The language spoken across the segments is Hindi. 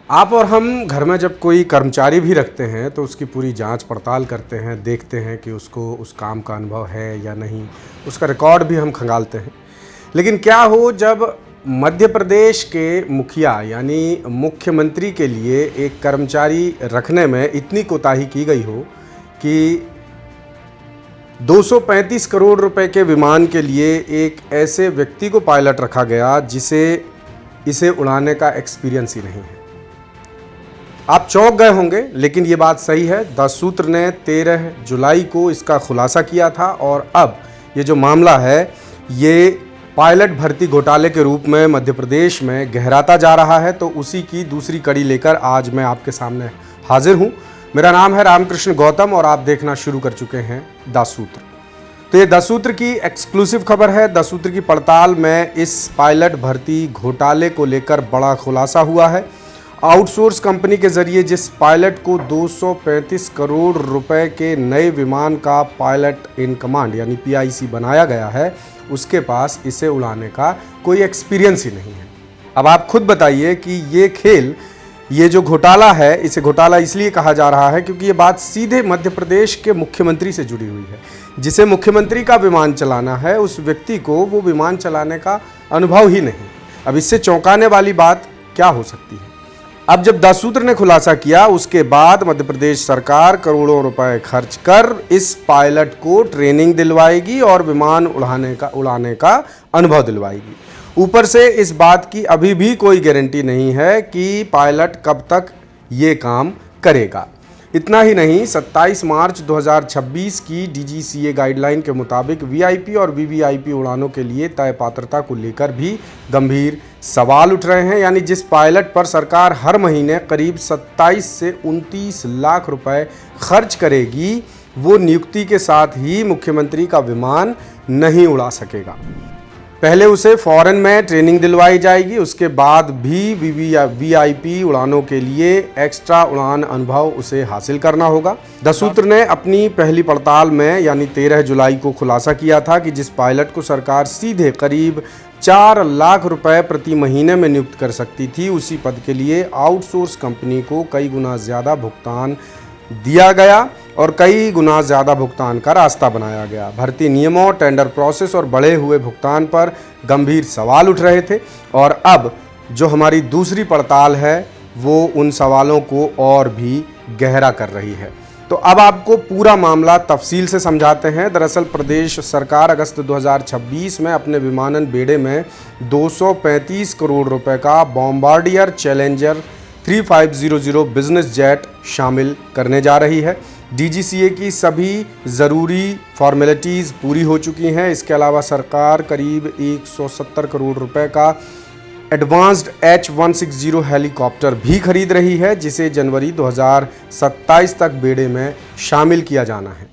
आप और हम घर में जब कोई कर्मचारी भी रखते हैं तो उसकी पूरी जांच पड़ताल करते हैं, देखते हैं कि उसको उस काम का अनुभव है या नहीं, उसका रिकॉर्ड भी हम खंगालते हैं। लेकिन क्या हो जब मध्य प्रदेश के मुखिया यानी मुख्यमंत्री के लिए एक कर्मचारी रखने में इतनी कोताही की गई हो कि 235 करोड़ रुपए के विमान के लिए एक ऐसे व्यक्ति को पायलट रखा गया जिसे इसे उड़ाने का एक्सपीरियंस ही नहीं है। आप चौंक गए होंगे, लेकिन ये बात सही है। द सूत्र ने 13 जुलाई को इसका खुलासा किया था और अब ये जो मामला है ये पायलट भर्ती घोटाले के रूप में मध्य प्रदेश में गहराता जा रहा है। तो उसी की दूसरी कड़ी लेकर आज मैं आपके सामने हाजिर हूँ। मेरा नाम है रामकृष्ण गौतम और आप देखना शुरू कर चुके हैं द सूत्र। तो ये द सूत्र की एक्सक्लूसिव खबर है। द सूत्र की पड़ताल में इस पायलट भर्ती घोटाले को लेकर बड़ा खुलासा हुआ है। आउटसोर्स कंपनी के जरिए जिस पायलट को 235 करोड़ रुपए के नए विमान का पायलट इन कमांड यानी PIC बनाया गया है, उसके पास इसे उड़ाने का कोई एक्सपीरियंस ही नहीं है। अब आप खुद बताइए कि ये खेल, ये जो घोटाला है, इसे घोटाला इसलिए कहा जा रहा है क्योंकि ये बात सीधे मध्य प्रदेश के मुख्यमंत्री से जुड़ी हुई है। जिसे मुख्यमंत्री का विमान चलाना है उस व्यक्ति को वो विमान चलाने का अनुभव ही नहीं। अब इससे चौंकाने वाली बात क्या हो सकती है? अब जब द सूत्र ने खुलासा किया उसके बाद मध्य प्रदेश सरकार करोड़ों रुपए खर्च कर इस पायलट को ट्रेनिंग दिलवाएगी और विमान उड़ाने का अनुभव दिलवाएगी। ऊपर से इस बात की अभी भी कोई गारंटी नहीं है कि पायलट कब तक ये काम करेगा। इतना ही नहीं, 27 मार्च 2026 की DGCA गाइडलाइन के मुताबिक VIP और VVIP उड़ानों के लिए तय पात्रता को लेकर भी गंभीर सवाल उठ रहे हैं। यानी जिस पायलट पर सरकार हर महीने करीब 27 से 29 लाख रुपए खर्च करेगी, वो नियुक्ति के साथ ही मुख्यमंत्री का विमान नहीं उड़ा सकेगा। पहले उसे फॉरेन में ट्रेनिंग दिलवाई जाएगी, उसके बाद भी VIP उड़ानों के लिए एक्स्ट्रा उड़ान अनुभव उसे हासिल करना होगा। द सूत्र ने अपनी पहली पड़ताल में यानी 13 जुलाई को खुलासा किया था कि जिस पायलट को सरकार सीधे करीब 4 लाख रुपए प्रति महीने में नियुक्त कर सकती थी, उसी पद के लिए आउटसोर्स कंपनी को कई गुना ज़्यादा भुगतान दिया गया और कई गुना ज़्यादा भुगतान का रास्ता बनाया गया। भर्ती नियमों, टेंडर प्रोसेस और बढ़े हुए भुगतान पर गंभीर सवाल उठ रहे थे और अब जो हमारी दूसरी पड़ताल है वो उन सवालों को और भी गहरा कर रही है। तो अब आपको पूरा मामला तफसील से समझाते हैं। दरअसल प्रदेश सरकार अगस्त 2026 में अपने विमानन बेड़े में 235 करोड़ रुपए का बॉम्बार्डियर चैलेंजर 3500 बिजनेस जेट शामिल करने जा रही है। DGCA की सभी ज़रूरी फॉर्मेलिटीज़ पूरी हो चुकी हैं। इसके अलावा सरकार करीब 170 करोड़ रुपए का एडवांस्ड H-160 हेलीकॉप्टर भी खरीद रही है, जिसे जनवरी 2027 तक बेड़े में शामिल किया जाना है।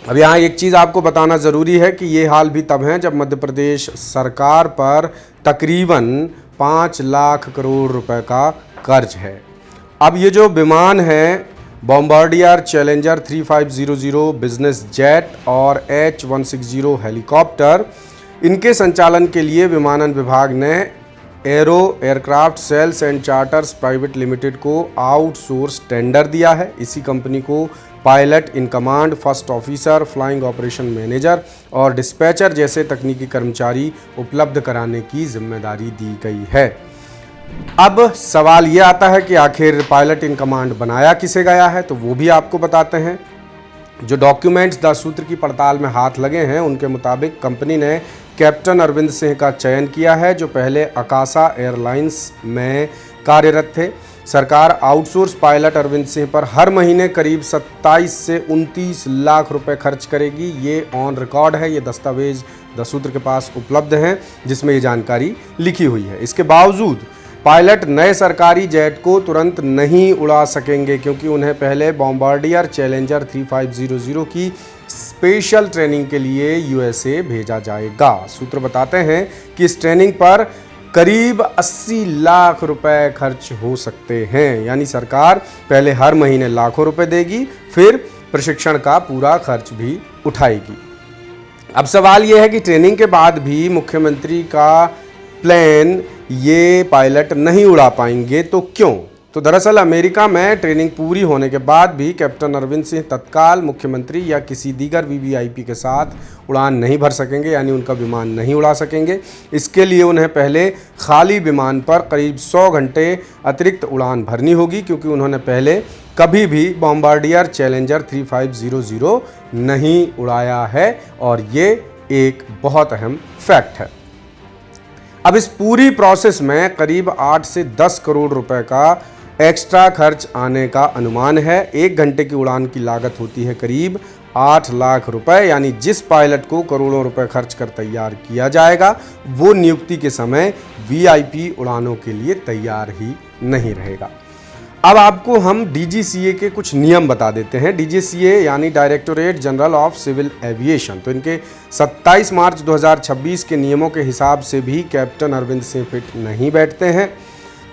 अब यहाँ एक चीज़ आपको बताना ज़रूरी है कि ये हाल भी तब है जब मध्य प्रदेश सरकार पर तकरीबन 5 लाख करोड़ रुपए का कर्ज है। अब ये जो विमान है बॉम्बार्डियर चैलेंजर 3500 बिजनेस जेट और H-160 हेलीकॉप्टर, इनके संचालन के लिए विमानन विभाग ने aero aircraft sales and charters private limited को आउटसोर्स टेंडर दिया है। इसी कंपनी को pilot in command, first officer, flying operation manager और डिस्पैचर जैसे तकनीकी कर्मचारी उपलब्ध कराने की जिम्मेदारी दी गई है। अब सवाल ये आता है कि आखिर पायलट इन कमांड बनाया किसे गया है, तो वो भी आपको बताते हैं। जो डॉक्यूमेंट्स द सूत्र की पड़ताल में हाथ लगे हैं उनके मुताबिक कंपनी ने कैप्टन अरविंद सिंह का चयन किया है, जो पहले अकाशा एयरलाइंस में कार्यरत थे। सरकार आउटसोर्स पायलट अरविंद सिंह पर हर महीने करीब 27 से 29 लाख रुपए खर्च करेगी। ये ऑन रिकॉर्ड है, ये दस्तावेज द सूत्र के पास उपलब्ध हैं जिसमें ये जानकारी लिखी हुई है। इसके बावजूद पायलट नए सरकारी जेट को तुरंत नहीं उड़ा सकेंगे क्योंकि उन्हें पहले बॉम्बार्डियर चैलेंजर 3500 की स्पेशल ट्रेनिंग के लिए USA भेजा जाएगा। सूत्र बताते हैं कि इस ट्रेनिंग पर करीब 80 लाख रुपए खर्च हो सकते हैं। यानी सरकार पहले हर महीने लाखों रुपए देगी, फिर प्रशिक्षण का पूरा खर्च भी उठाएगी। अब सवाल यह है कि ट्रेनिंग के बाद भी मुख्यमंत्री का प्लेन ये पायलट नहीं उड़ा पाएंगे। तो क्यों? तो दरअसल अमेरिका में ट्रेनिंग पूरी होने के बाद भी कैप्टन अरविंद सिंह तत्काल मुख्यमंत्री या किसी दीगर वीवीआईपी के साथ उड़ान नहीं भर सकेंगे, यानी उनका विमान नहीं उड़ा सकेंगे। इसके लिए उन्हें पहले खाली विमान पर करीब 100 घंटे अतिरिक्त उड़ान भरनी होगी, क्योंकि उन्होंने पहले कभी भी बॉम्बार्डियर चैलेंजर 3500 नहीं उड़ाया है, और ये एक बहुत अहम फैक्ट है। अब इस पूरी प्रोसेस में करीब 8 से 10 करोड़ रुपए का एक्स्ट्रा खर्च आने का अनुमान है। 1 घंटे की उड़ान की लागत होती है करीब 8 लाख रुपए, यानी जिस पायलट को करोड़ों रुपए खर्च कर तैयार किया जाएगा वो नियुक्ति के समय वीआईपी उड़ानों के लिए तैयार ही नहीं रहेगा। अब आपको हम डीजीसीए के कुछ नियम बता देते हैं। डीजीसीए यानी directorate general of civil aviation, तो इनके 27 मार्च 2026 के नियमों के हिसाब से भी कैप्टन अरविंद सिंह फिट नहीं बैठते हैं।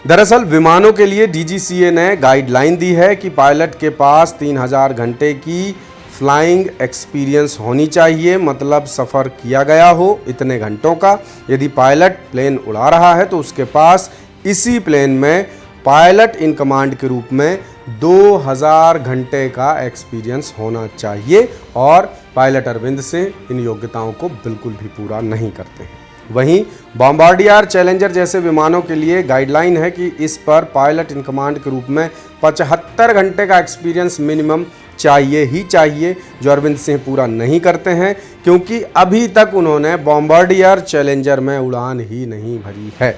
दरअसल विमानों के लिए डीजीसीए ने गाइडलाइन दी है कि पायलट के पास 3000 घंटे की फ्लाइंग एक्सपीरियंस होनी चाहिए, मतलब सफ़र किया गया हो इतने घंटों का। यदि पायलट प्लेन उड़ा रहा है तो उसके पास इसी प्लेन में पायलट इन कमांड के रूप में 2000 घंटे का एक्सपीरियंस होना चाहिए, और पायलट अरविंद सिंह इन योग्यताओं को बिल्कुल भी पूरा नहीं करते हैं। वहीं बॉम्बार्डियर चैलेंजर जैसे विमानों के लिए गाइडलाइन है कि इस पर पायलट इन कमांड के रूप में 75 घंटे का एक्सपीरियंस मिनिमम चाहिए ही चाहिए, जो अरविंद सिंह पूरा नहीं करते हैं, क्योंकि अभी तक उन्होंने बॉम्बार्डियर चैलेंजर में उड़ान ही नहीं भरी है।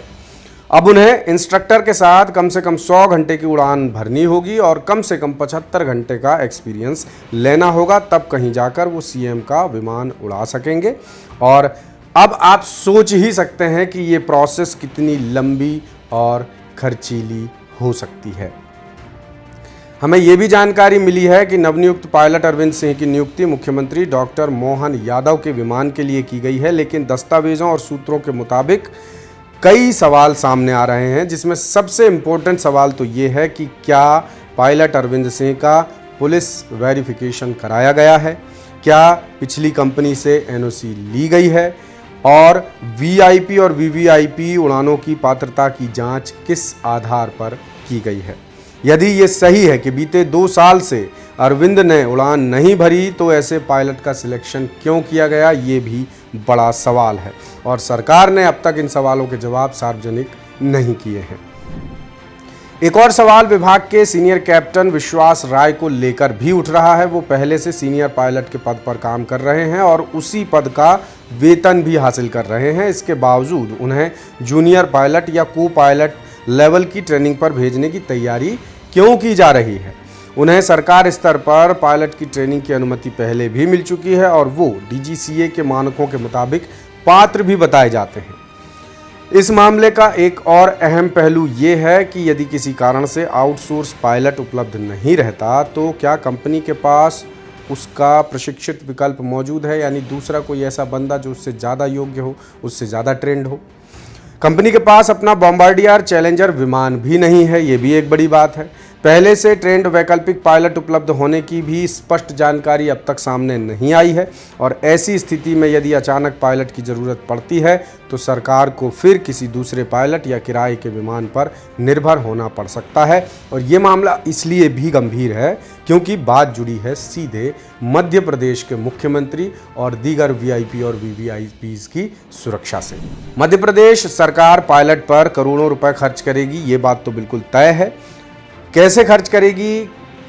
अब उन्हें इंस्ट्रक्टर के साथ कम से कम 100 घंटे की उड़ान भरनी होगी और कम से कम 75 घंटे का एक्सपीरियंस लेना होगा, तब कहीं जाकर वो सीएम का विमान उड़ा सकेंगे। और अब आप सोच ही सकते हैं कि ये प्रोसेस कितनी लंबी और खर्चीली हो सकती है। हमें ये भी जानकारी मिली है कि नवनियुक्त पायलट अरविंद सिंह की नियुक्ति मुख्यमंत्री डॉक्टर मोहन यादव के विमान के लिए की गई है, लेकिन दस्तावेजों और सूत्रों के मुताबिक कई सवाल सामने आ रहे हैं, जिसमें सबसे इम्पोर्टेंट सवाल तो ये है कि क्या पायलट अरविंद सिंह का पुलिस वेरिफिकेशन कराया गया है, क्या पिछली कंपनी से एनओसी ली गई है, और वीआईपी और वीवीआईपी उड़ानों की पात्रता की जांच किस आधार पर की गई है। यदि ये सही है कि बीते 2 साल से अरविंद ने उड़ान नहीं भरी, तो ऐसे पायलट का सिलेक्शन क्यों किया गया, ये भी बड़ा सवाल है, और सरकार ने अब तक इन सवालों के जवाब सार्वजनिक नहीं किए हैं। एक और सवाल विभाग के सीनियर कैप्टन विश्वास राय को लेकर भी उठ रहा है। वो पहले से सीनियर पायलट के पद पर काम कर रहे हैं और उसी पद का वेतन भी हासिल कर रहे हैं। इसके बावजूद उन्हें जूनियर पायलट या को पायलट लेवल की ट्रेनिंग पर भेजने की तैयारी क्यों की जा रही है। उन्हें सरकार स्तर पर पायलट की ट्रेनिंग की अनुमति पहले भी मिल चुकी है और वो डीजीसीए के मानकों के मुताबिक पात्र भी बताए जाते हैं। इस मामले का एक और अहम पहलू ये है कि यदि किसी कारण से आउटसोर्स पायलट उपलब्ध नहीं रहता, तो क्या कंपनी के पास उसका प्रशिक्षित विकल्प मौजूद है, यानी दूसरा कोई ऐसा बंदा जो उससे ज़्यादा योग्य हो, उससे ज़्यादा ट्रेंड हो। कंपनी के पास अपना बॉम्बार्डियर चैलेंजर विमान भी नहीं है, ये भी एक बड़ी बात है। पहले से ट्रेंड वैकल्पिक पायलट उपलब्ध होने की भी स्पष्ट जानकारी अब तक सामने नहीं आई है, और ऐसी स्थिति में यदि अचानक पायलट की ज़रूरत पड़ती है तो सरकार को फिर किसी दूसरे पायलट या किराए के विमान पर निर्भर होना पड़ सकता है। और ये मामला इसलिए भी गंभीर है क्योंकि बात जुड़ी है सीधे मध्य प्रदेश के मुख्यमंत्री और दीगर वीआईपी और वीवीआईपीज़ की सुरक्षा से। मध्य प्रदेश सरकार पायलट पर करोड़ों रुपए खर्च करेगी, ये बात तो बिल्कुल तय है। कैसे खर्च करेगी,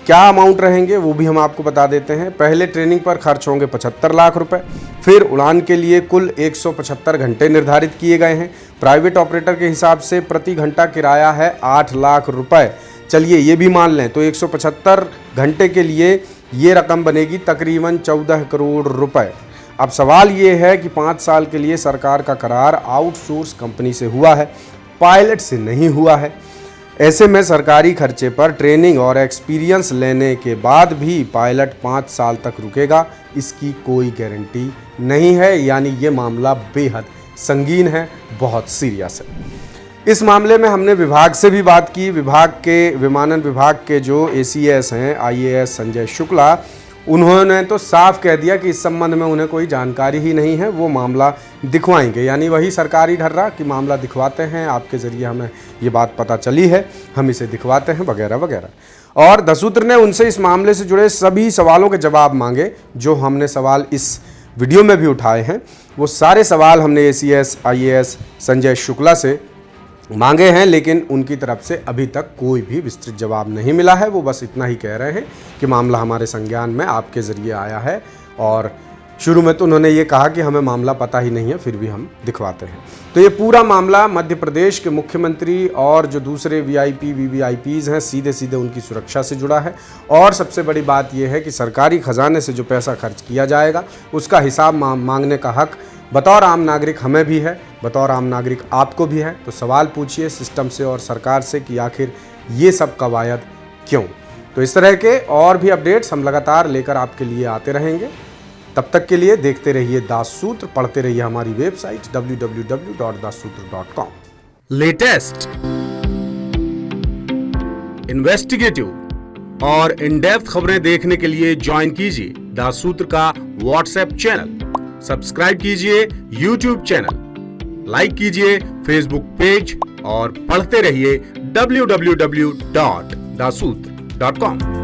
क्या अमाउंट रहेंगे, वो भी हम आपको बता देते हैं। पहले ट्रेनिंग पर खर्च होंगे 75 लाख रुपए, फिर उड़ान के लिए कुल 175 घंटे निर्धारित किए गए हैं। प्राइवेट ऑपरेटर के हिसाब से प्रति घंटा किराया है 8 लाख रुपए। चलिए ये भी मान लें तो 175 घंटे के लिए ये रकम बनेगी तकरीबन 14 करोड़ रुपए। अब सवाल ये है कि 5 साल के लिए सरकार का करार आउटसोर्स कंपनी से हुआ है, पायलट से नहीं हुआ है। ऐसे में सरकारी खर्चे पर ट्रेनिंग और एक्सपीरियंस लेने के बाद भी पायलट 5 साल तक रुकेगा, इसकी कोई गारंटी नहीं है। यानी ये मामला बेहद संगीन है, बहुत सीरियस है। इस मामले में हमने विभाग से भी बात की। विभाग के विमानन विभाग के जो ACS हैं IAS संजय शुक्ला, उन्होंने तो साफ कह दिया कि इस संबंध में उन्हें कोई जानकारी ही नहीं है, वो मामला दिखवाएंगे। यानी वही सरकारी ढर्रा कि मामला दिखवाते हैं, आपके ज़रिए हमें ये बात पता चली है, हम इसे दिखवाते हैं वगैरह वगैरह। और दसूत्र ने उनसे इस मामले से जुड़े सभी सवालों के जवाब मांगे। जो हमने सवाल इस वीडियो में भी उठाए हैं, वो सारे सवाल हमने ACS IAS संजय शुक्ला से मांगे हैं, लेकिन उनकी तरफ से अभी तक कोई भी विस्तृत जवाब नहीं मिला है। वो बस इतना ही कह रहे हैं कि मामला हमारे संज्ञान में आपके ज़रिए आया है, और शुरू में तो उन्होंने ये कहा कि हमें मामला पता ही नहीं है, फिर भी हम दिखवाते हैं। तो ये पूरा मामला मध्य प्रदेश के मुख्यमंत्री और जो दूसरे VIP VVIPs हैं, सीधे सीधे उनकी सुरक्षा से जुड़ा है। और सबसे बड़ी बात यह है कि सरकारी खजाने से जो पैसा खर्च किया जाएगा उसका हिसाब मांगने का हक बतौर आम नागरिक हमें भी है, बतौर आम नागरिक आपको भी है। तो सवाल पूछिए सिस्टम से और सरकार से कि आखिर ये सब कवायद क्यों। तो इस तरह के और भी अपडेट्स हम लगातार लेकर आपके लिए आते रहेंगे। तब तक के लिए देखते रहिए दाससूत्र, पढ़ते रहिए हमारी वेबसाइट www.dassutra.com। लेटेस्ट, इन्वेस्टिगेटिव और इन डेप्थ खबरें देखने के लिए ज्वाइन कीजिए दाससूत्र का व्हाट्सएप चैनल, सब्सक्राइब कीजिए YouTube चैनल, लाइक कीजिए Facebook पेज और पढ़ते रहिए www.dassutra.com।